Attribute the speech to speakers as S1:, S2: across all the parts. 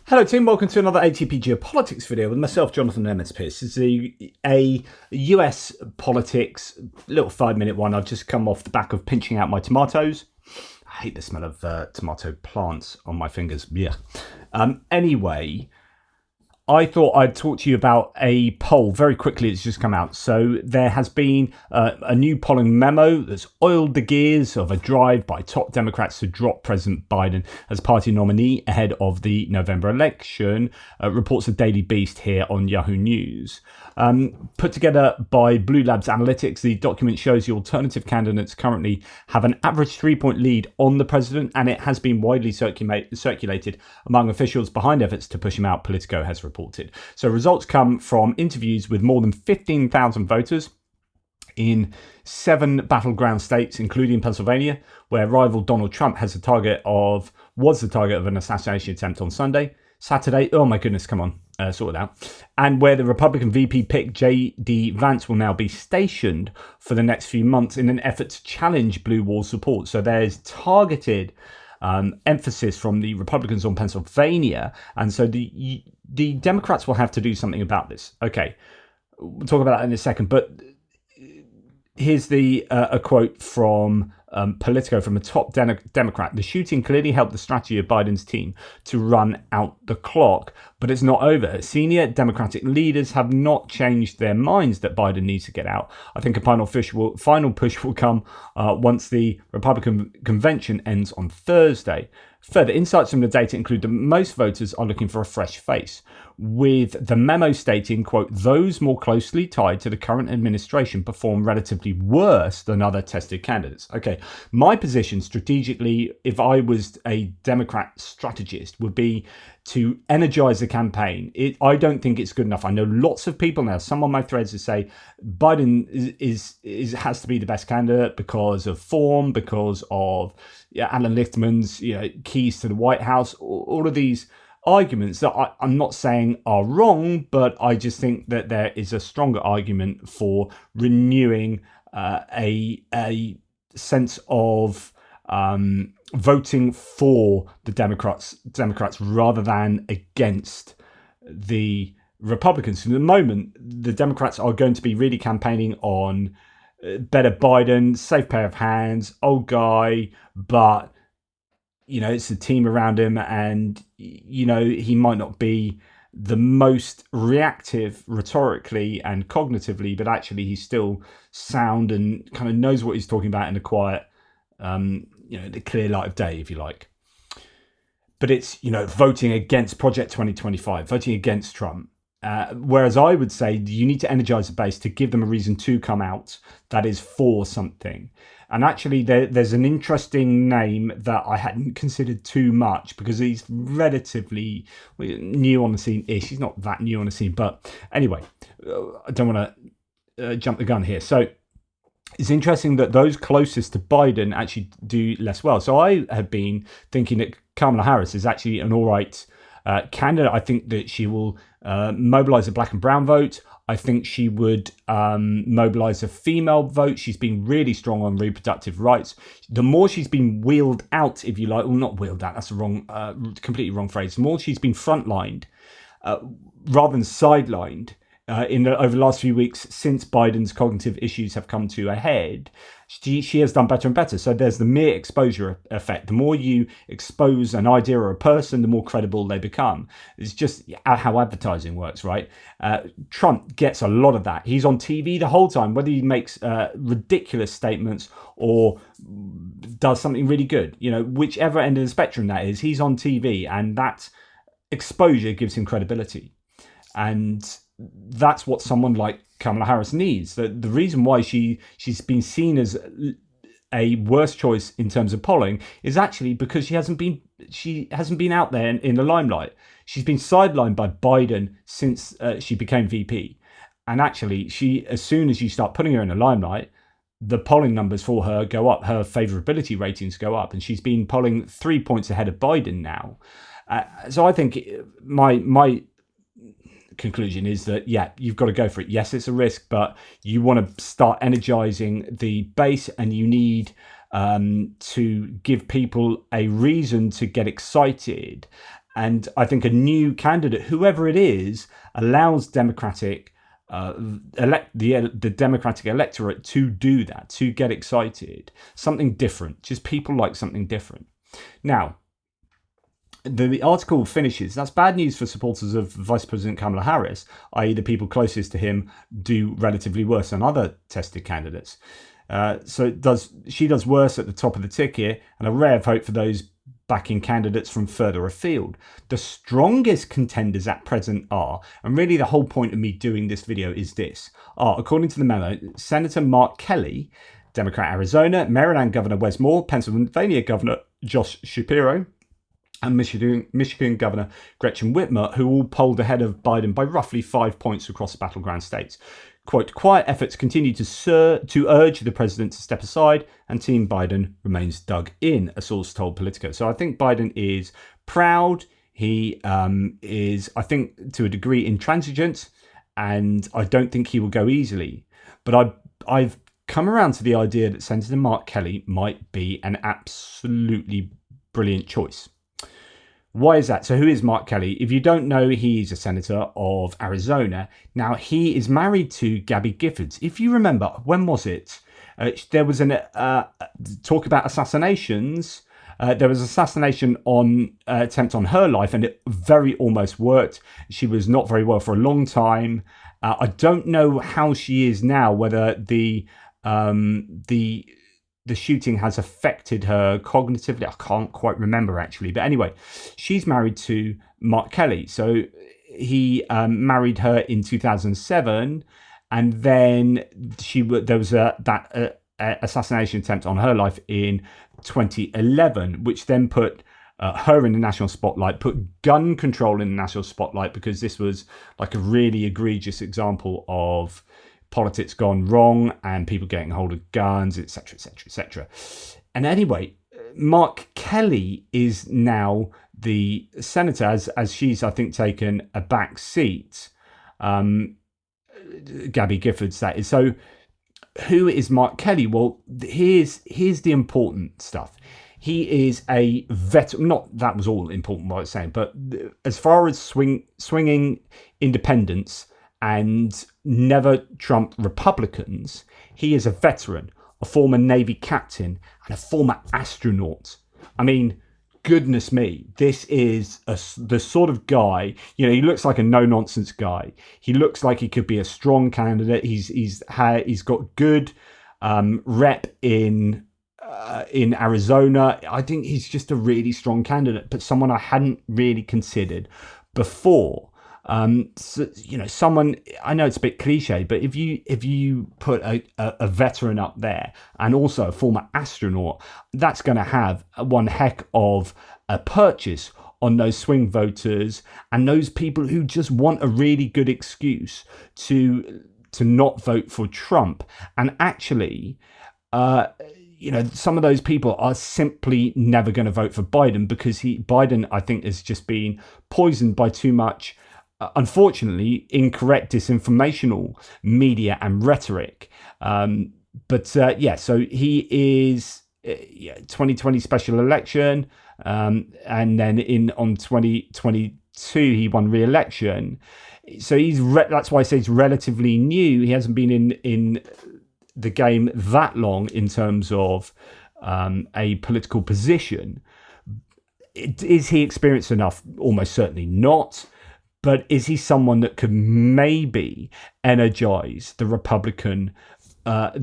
S1: Hello team, welcome to another ATP Geopolitics video with myself, Jonathan Emmons Pearce. This is a US politics, little 5-minute one. I've just come off the back of pinching out my tomatoes. I hate the smell of tomato plants on my fingers. Yeah. Anyway, I thought I'd talk to you about a poll very quickly. It's just come out. So there has been a new polling memo that's oiled the gears of a drive by top Democrats to drop President Biden as party nominee ahead of the November election, reports the Daily Beast here on Yahoo News. Put together by Blue Labs Analytics, the document shows the alternative candidates currently have an average 3-point lead on the president, and it has been widely circulated among officials behind efforts to push him out, Politico has reported. So results come from interviews with more than 15,000 voters in 7 battleground states, including Pennsylvania, where rival Donald Trump was the target of an assassination attempt on Saturday. Oh my goodness, come on, sort it out. And where the Republican VP pick J.D. Vance will now be stationed for the next few months in an effort to challenge blue wall support. So there's targeted emphasis from the Republicans on Pennsylvania, and so the Democrats will have to do something about this. Okay, we'll talk about that in a second, but here's a quote from Politico from a top Democrat. The shooting clearly helped the strategy of Biden's team to run out the clock, but it's not over. Senior Democratic leaders have not changed their minds that Biden needs to get out. I think a final push will come once the Republican convention ends on Thursday. Further insights from the data include that most voters are looking for a fresh face, with the memo stating, quote, those more closely tied to the current administration perform relatively worse than other tested candidates. Okay, my position strategically, if I was a Democrat strategist, would be to energize the campaign. I don't think it's good enough. I know lots of people now, some on my threads who say Biden has to be the best candidate because of form, because of Alan Lichtman's keys to the White House, all of these arguments that I'm not saying are wrong, but I just think that there is a stronger argument for renewing a sense of voting for the Democrats rather than against the Republicans. At the moment, the Democrats are going to be really campaigning on better Biden, safe pair of hands, old guy, but it's the team around him, and he might not be the most reactive rhetorically and cognitively, but actually he's still sound and kind of knows what he's talking about in a quiet, the clear light of day, if you like. But it's, voting against Project 2025, voting against Trump. Whereas I would say you need to energize the base to give them a reason to come out that is for something. And actually, there's an interesting name that I hadn't considered too much because he's relatively new on the scene-ish. He's not that new on the scene. But anyway, I don't want to jump the gun here. So it's interesting that those closest to Biden actually do less well. So I have been thinking that Kamala Harris is actually an all right candidate. I think that she will mobilize the black and brown vote. I think she would mobilize a female vote. She's been really strong on reproductive rights. The more she's been wheeled out, if you like, well, not wheeled out, that's a completely wrong phrase. The more she's been frontlined rather than sidelined over the last few weeks since Biden's cognitive issues have come to a head, she has done better and better. So there's the mere exposure effect. The more you expose an idea or a person, the more credible they become. It's just how advertising works, right? Trump gets a lot of that. He's on TV the whole time, whether he makes ridiculous statements or does something really good. Whichever end of the spectrum that is, he's on TV, and that exposure gives him credibility. And that's what someone like Kamala Harris needs. The reason why she's been seen as a worse choice in terms of polling is actually because she hasn't been out there in the limelight. She's been sidelined by Biden since she became VP. And actually, as soon as you start putting her in the limelight, the polling numbers for her go up, her favorability ratings go up, and she's been polling 3 points ahead of Biden now. So I think my conclusion is that, you've got to go for it. Yes, it's a risk, but you want to start energizing the base, and you need to give people a reason to get excited. And I think a new candidate, whoever it is, allows the Democratic electorate to do that, to get excited. Something different. Just people like something different. Now, the article finishes. That's bad news for supporters of Vice President Kamala Harris, i.e. the people closest to him do relatively worse than other tested candidates. She does worse at the top of the ticket, and a ray of hope for those backing candidates from further afield. The strongest contenders at present are, and really the whole point of me doing this video is this, according to the memo, Senator Mark Kelly, Democrat Arizona, Maryland Governor Wes Moore, Pennsylvania Governor Josh Shapiro, and Michigan Governor Gretchen Whitmer, who all polled ahead of Biden by roughly 5 points across the battleground states. Quote, quiet efforts continue to urge the president to step aside, and Team Biden remains dug in, a source told Politico. So I think Biden is proud. He is, I think, to a degree, intransigent, and I don't think he will go easily. But I've come around to the idea that Senator Mark Kelly might be an absolutely brilliant choice. Why is that? So who is Mark Kelly? If you don't know, he's a senator of Arizona. Now, he is married to Gabby Giffords. If you remember, when was it? There was an talk about assassinations. There was an assassination attempt on her life, and it very almost worked. She was not very well for a long time. I don't know how she is now, whether the shooting has affected her cognitively. I can't quite remember, actually. But anyway, she's married to Mark Kelly. So he married her in 2007. And then there was that assassination attempt on her life in 2011, which then put her in the national spotlight, put gun control in the national spotlight, because this was like a really egregious example of politics gone wrong and people getting hold of guns, etc., etc., etc. And anyway, Mark Kelly is now the senator, as she's, I think, taken a back seat. Gabby Giffords, that is. So who is Mark Kelly? Well, here's the important stuff. He is a veteran. Not that was all important what I was saying, but as far as swinging independents and never Trump Republicans, he is a veteran, a former Navy captain, and a former astronaut. I mean, goodness me, this is the sort of guy, he looks like a no-nonsense guy. He looks like he could be a strong candidate. He's got good rep in Arizona. I think he's just a really strong candidate, but someone I hadn't really considered before. Someone, I know it's a bit cliche, but if you put a veteran up there and also a former astronaut, that's going to have one heck of a purchase on those swing voters and those people who just want a really good excuse to not vote for Trump. And actually, some of those people are simply never going to vote for Biden, because Biden, I think, has just been poisoned by too much, unfortunately, incorrect disinformational media and rhetoric. So he is 2020 special election, and then on 2022 he won re-election. So that's why I say he's relatively new. He hasn't been in the game that long in terms of a political position. Is he experienced enough? Almost certainly not. But is he someone that could maybe energize the Republican, the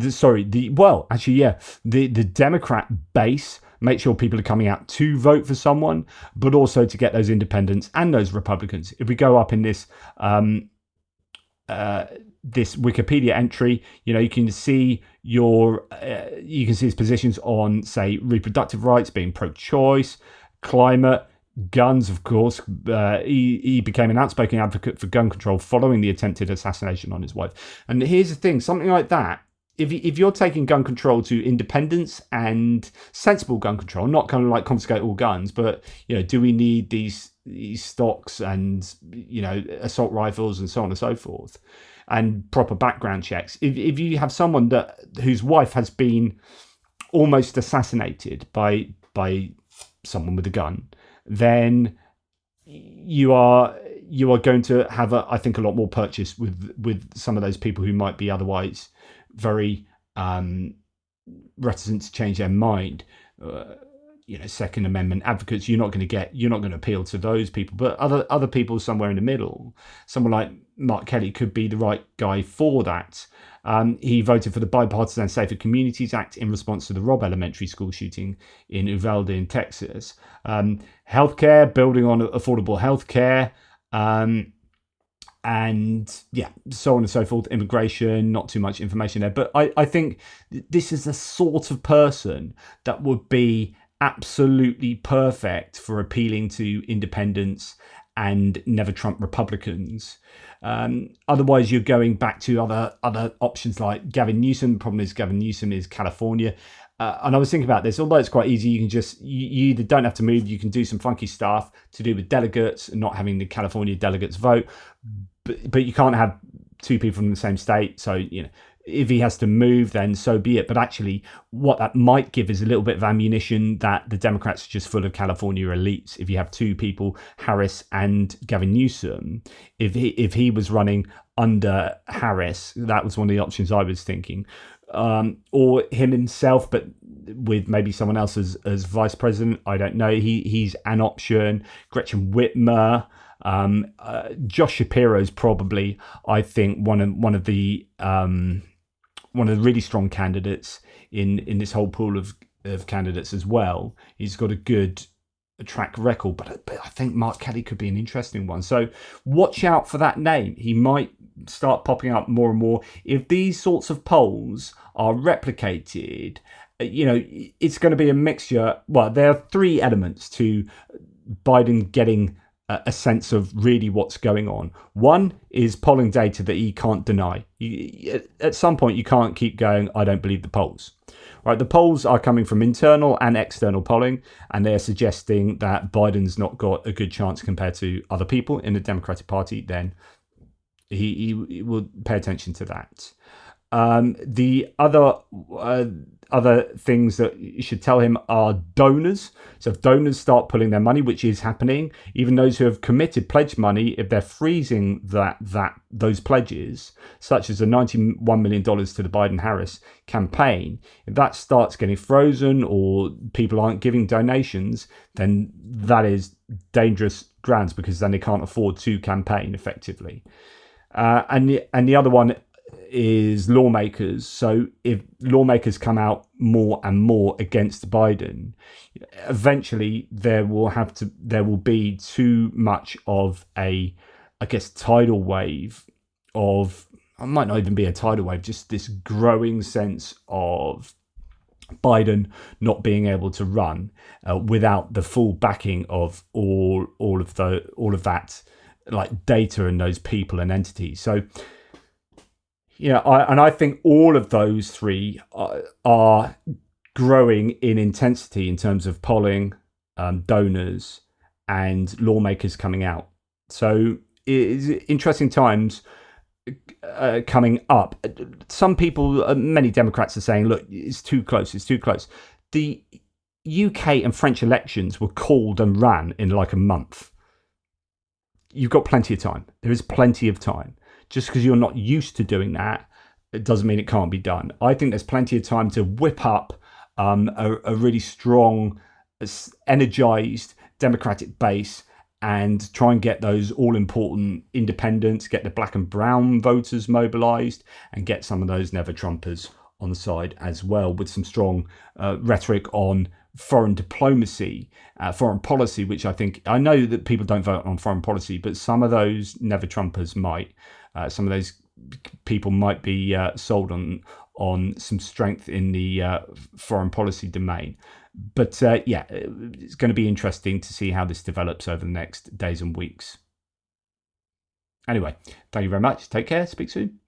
S1: Democrat base, make sure people are coming out to vote for someone, but also to get those independents and those Republicans. If we go up in this this Wikipedia entry, you can see his positions on, say, reproductive rights, being pro-choice, climate, guns, of course. He became an outspoken advocate for gun control following the attempted assassination on his wife. And here's the thing, something like that, if you're taking gun control to independence and sensible gun control, not kind of like confiscate all guns, but do we need these stocks and assault rifles and so on and so forth, and proper background checks? If you have someone whose wife has been almost assassinated by someone with a gun, then you are going to have, I think, a lot more purchase with some of those people who might be otherwise very reticent to change their mind. Second Amendment advocates, you're not going to appeal to those people, but other people somewhere in the middle, someone like Mark Kelly could be the right guy for that. He voted for the Bipartisan Safer Communities Act in response to the Robb Elementary School shooting in Uvalde in Texas. Healthcare, building on affordable healthcare, and so on and so forth. Immigration, not too much information there, but I think this is the sort of person that would be absolutely perfect for appealing to independents and never Trump Republicans. Otherwise, you're going back to other options like Gavin Newsom. The problem is Gavin Newsom is California. And I was thinking about this, although it's quite easy, you either don't have to move, you can do some funky stuff to do with delegates and not having the California delegates vote, but you can't have two people from the same state. So, if he has to move, then so be it. But actually, what that might give is a little bit of ammunition that the Democrats are just full of California elites. If you have two people, Harris and Gavin Newsom, if he was running under Harris, that was one of the options I was thinking. Or him himself, but with maybe someone else as vice president. I don't know. He's an option. Gretchen Whitmer. Josh Shapiro is probably, I think, one of the really strong candidates in this whole pool of candidates as well. He's got a good track record, but I think Mark Kelly could be an interesting one. So watch out for that name. He might start popping up more and more. If these sorts of polls are replicated, it's going to be a mixture. Well, there are three elements to Biden getting a sense of really what's going on. One is polling data that he can't deny. At some point, you can't keep going, I don't believe the polls. Right, the polls are coming from internal and external polling, and they're suggesting that Biden's not got a good chance compared to other people in the Democratic Party. Then he will pay attention to that. The other things that you should tell him are donors. So if donors start pulling their money, which is happening, even those who have committed pledge money, if they're freezing those pledges, such as the $91 million to the Biden-Harris campaign, if that starts getting frozen or people aren't giving donations, then that is dangerous grounds, because then they can't afford to campaign effectively. And the other one is lawmakers. So if lawmakers come out more and more against Biden, eventually there will be too much of a, tidal wave of, it might not even be a tidal wave, just this growing sense of Biden not being able to run without the full backing of all of that, like, data and those people and entities. So I think all of those three are growing in intensity in terms of polling, donors, and lawmakers coming out. So it's interesting times coming up. Some people, many Democrats are saying, look, it's too close. The UK and French elections were called and ran in like a month. You've got plenty of time. There is plenty of time. Just because you're not used to doing that, it doesn't mean it can't be done. I think there's plenty of time to whip up a really strong, energized Democratic base and try and get those all-important independents, get the black and brown voters mobilized, and get some of those never-Trumpers on the side as well, with some strong rhetoric on foreign diplomacy, foreign policy, which I know that people don't vote on foreign policy, but some of those never-Trumpers might. Some of those people might be sold on some strength in the foreign policy domain. But it's going to be interesting to see how this develops over the next days and weeks. Anyway, thank you very much. Take care. Speak soon.